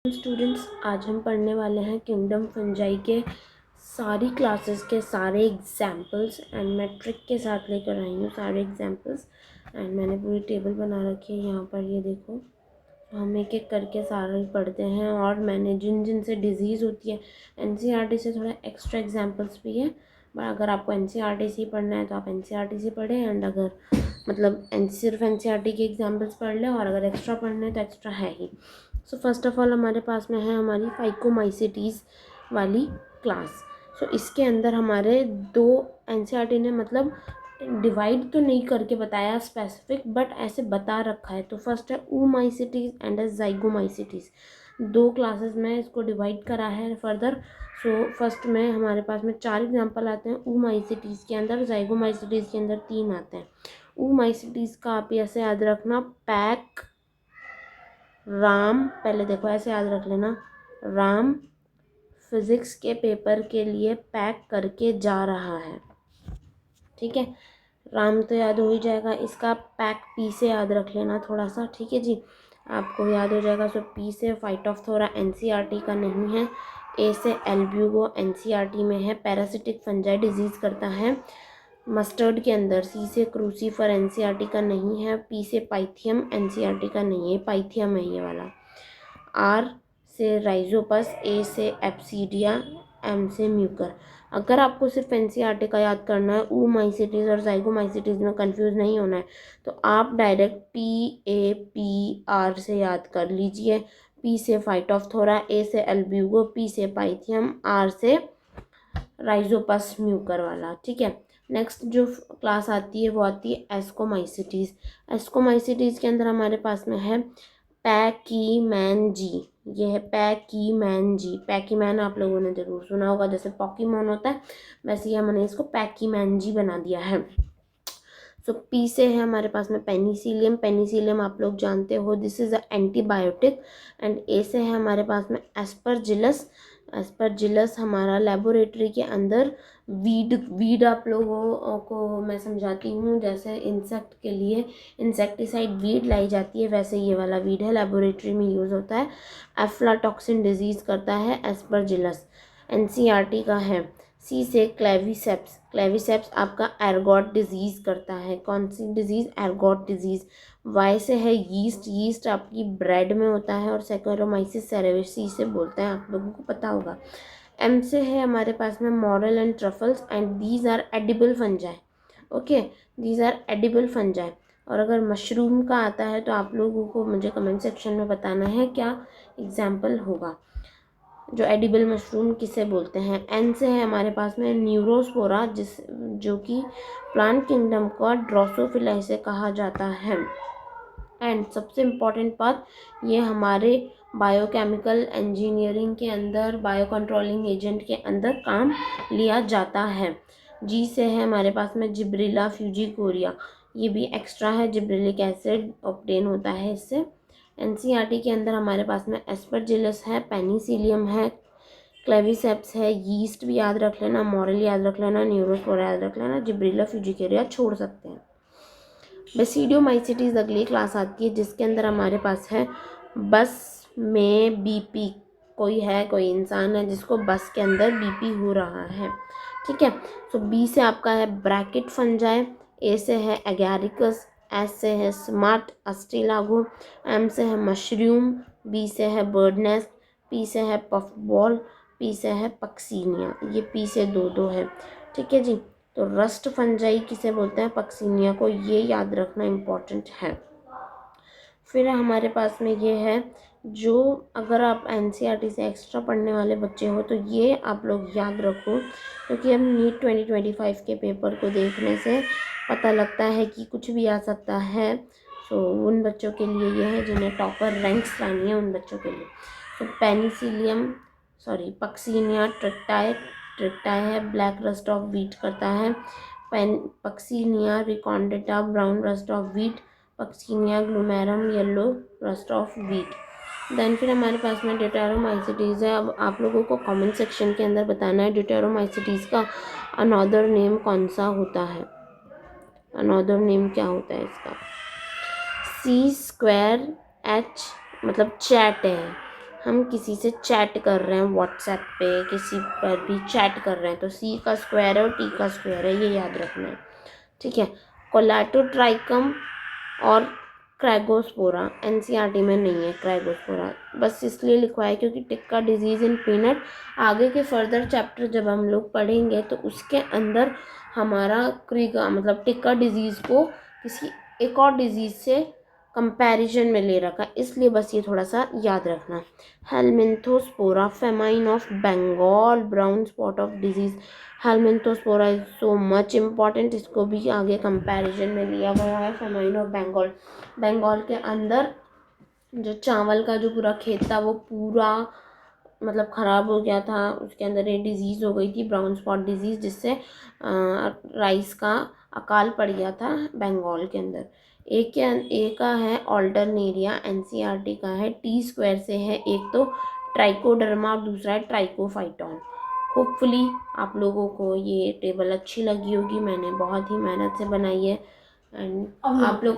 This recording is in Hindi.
स्टूडेंट्स, आज हम पढ़ने वाले हैं किंगडम फंजाई के सारी क्लासेस के सारे एग्जाम्पल्स एंड मैं ट्रिक के साथ लेकर आई हूँ सारे एग्जाम्पल्स। एंड मैंने पूरी टेबल बना रखी है यहाँ पर, ये देखो। तो हम एक एक करके सारे पढ़ते हैं। और मैंने जिन जिन से डिजीज़ होती है, एनसीईआरटी से थोड़ा एक्स्ट्रा एग्जाम्पल्स भी है। बट अगर आपको एनसीईआरटी से ही पढ़ना है तो आप एनसीईआरटी से पढ़ें, एंड अगर सिर्फ एनसीईआरटी के एग्जाम्पल्स पढ़ लें, और अगर एक्स्ट्रा पढ़ना है तो एक्स्ट्रा है ही। सो फर्स्ट ऑफ ऑल हमारे पास में है हमारी फाइकोमाइसिटीज़ वाली क्लास। सो इसके अंदर हमारे दो एनसीईआरटी ने डिवाइड तो नहीं करके बताया स्पेसिफिक, बट ऐसे बता रखा है। तो फर्स्ट है oomaicities एंड zygomaicities। दो क्लासेस में इसको डिवाइड करा है फर्दर। सो फर्स्ट में हमारे पास में 4 एग्जाम्पल आते हैं oomaicities के अंदर, zygomaicities के अंदर 3 आते हैं। oomaicities का आप ऐसे याद रखना, पैक राम, पहले देखो ऐसे याद रख लेना, राम फिजिक्स के पेपर के लिए पैक करके जा रहा है। ठीक है, राम तो याद हो ही जाएगा, इसका पैक पी से याद रख लेना थोड़ा सा। ठीक है जी, आपको याद हो जाएगा। सो पी से फाइटोफथोरा एनसीईआरटी का नहीं है। ए से एल्ब्यूगो एनसीईआरटी में है, पैरासिटिक फंजाई डिजीज़ करता है मस्टर्ड के अंदर। सी से क्रूसीफर एनसीईआरटी का नहीं है। पी से पाइथियम एनसीईआरटी का नहीं है, पाइथियम है ये वाला। आर से राइजोपस, ए से एप्सीडिया, एम से म्यूकर। अगर आपको सिर्फ एनसीईआरटी का याद करना है, oomaicities और zygomaicities में कंफ्यूज नहीं होना है, तो आप डायरेक्ट PAPR से याद कर लीजिए। पी से फाइटोफथोरा, ए से एल्ब्यूगो, पी से पाइथियम, आर से राइजोपस म्यूकर वाला। ठीक है, नेक्स्ट जो क्लास आती है वो आती है एस्कोमाइसिटीज़। एस्कोमाइसिटीज़ के अंदर हमारे पास में है पैकीमैन जी। ये है पैकीमैन जी। पैकीमैन आप लोगों ने ज़रूर सुना होगा, जैसे पॉकीमोन होता है वैसे ही हमने इसको पैकीमैन जी बना दिया है। सो पी से है हमारे पास में पेनिसिलियम। पेनिसिलियम आप लोग जानते हो, this is a antibiotic. And A से है हमारे पास में एस्परजिलस। एस्परजिलस हमारा लेबोरेटरी के अंदर वीड आप लोगों को मैं समझाती हूँ, जैसे इंसेक्ट के लिए इंसेक्टिसाइड वीड लाई जाती है, वैसे ये वाला वीड है, लेबोरेटरी में यूज़ होता है। एफ्लाटॉक्सिन डिजीज़ करता है एस्परजिलस, एनसीईआरटी का है। सी से क्लेविसेप्स। क्लेविसेप्स आपका एर्गॉट डिजीज़ करता है। कौन सी डिजीज़? Ergot disease. वाई से है यीस्ट। यीस्ट आपकी ब्रेड में होता है और सेकेरोमाइसिस सेरेविसी से बोलते हैं, आप लोगों को पता होगा। एम से है हमारे पास में morel and truffles, and these are edible fungi. Okay, these are edible fungi. और अगर मशरूम का आता है तो आप लोगों को मुझे कमेंट सेक्शन में बताना है क्या एग्जाम्पल होगा, जो एडिबल मशरूम किसे बोलते हैं। एन से है हमारे पास में न्यूरोस्पोरा, जो कि प्लांट किंगडम का ड्रोसोफिलाई से कहा जाता है। एंड सबसे इम्पॉर्टेंट बात, ये हमारे बायोकेमिकल इंजीनियरिंग के अंदर, बायो कंट्रोलिंग एजेंट के अंदर काम लिया जाता है। जी से है हमारे पास में जिब्रिला फ्यूजिकोरिया। ये भी एक्स्ट्रा है, जिब्रिलिक एसिड ऑब्टेन होता है इससे। एनसीईआरटी के अंदर हमारे पास में एस्परजिलस है, पेनिसिलियम है, क्लेविसेप्स है, यीस्ट भी याद रख लेना, मॉरल याद रख लेना, न्यूरोस्पोरा याद रख लेना, जिब्रिला फ्यूजिकोरिया छोड़ सकते हैं। बेसिडियोमाइसिटीज अगली क्लास आती है, जिसके अंदर हमारे पास है बस में बीपी। कोई इंसान है जिसको बस के अंदर बीपी हो रहा है। ठीक है, सो बी से आपका है ब्रैकेट फंजाई, ए से है एगैरिकस, एस से है स्मार्ट अस्टिलागो, एम से है मशरूम, बी से है बर्ड नेस्ट, पी से है पफ बॉल, पी से है पक्सीनिया। ये पी से दो है। ठीक है जी, तो रस्ट फंजाई किसे बोलते हैं? पक्सीनिया को, ये याद रखना इम्पॉर्टेंट है। फिर हमारे पास में ये है, जो अगर आप एनसीईआरटी से एक्स्ट्रा पढ़ने वाले बच्चे हो तो ये आप लोग याद रखो, क्योंकि हम नीट 2025 के पेपर को देखने से पता लगता है कि कुछ भी आ सकता है। सो उन बच्चों के लिए ये है जिन्हें टॉपर रैंक्स लानी है, उन बच्चों के लिए। तो पक्सीनिया ट्रिक्टाई है, ब्लैक रस्ट ऑफ व्हीट करता है। Puccinia recondita, brown rust of wheat. Puccinia glumarum, yellow rust of wheat. Then फिर हमारे पास में ड्यूटेरोमाइसिटीज़ है। अब आप लोगों को कमेंट सेक्शन के अंदर बताना है ड्यूटेरोमाइसिटीज़ का अनदर नेम कौन सा होता है, अनदर नेम क्या होता है इसका। C² H मतलब चैट है, हम किसी से चैट कर रहे हैं व्हाट्सएप पे, किसी पर भी चैट कर रहे हैं, तो सी का स्क्वायर है और टी का स्क्वायर है, ये याद रखना है, ठीक है। कोलेटोट्राइकम और क्राइगोस्पोरा एनसीईआरटी में नहीं है क्राइगोस्पोरा, बस इसलिए लिखवाया क्योंकि टिक्का डिजीज़ इन पीनट आगे के फर्दर चैप्टर जब हम लोग पढ़ेंगे तो उसके अंदर हमारा क्रीगा मतलब टिक्का डिजीज़ को किसी एक और डिजीज़ से कंपैरिजन में ले रखा, इसलिए बस ये थोड़ा सा याद रखना। Helminthosporium famine of Bengal brown spot of disease, Helminthosporium is so much important, इसको भी आगे कंपैरिजन में लिया गया है। फेमाइन ऑफ बंगाल, बंगाल के अंदर जो चावल का जो पूरा खेत था वो पूरा मतलब ख़राब हो गया था, उसके अंदर ये डिज़ीज़ हो गई थी ब्राउन स्पॉट डिज़ीज़, जिससे राइस का अकाल पड़ गया था बंगाल के अंदर। ए का है ऑल्टरनेरिया, एनसीईआरटी का है, टी स्क्वायर से है, एक तो ट्राइकोडर्मा और दूसरा है ट्राइकोफाइटॉन। होपफुली आप लोगों को ये टेबल अच्छी लगी होगी, मैंने बहुत ही मेहनत से बनाई है एंड आप लोग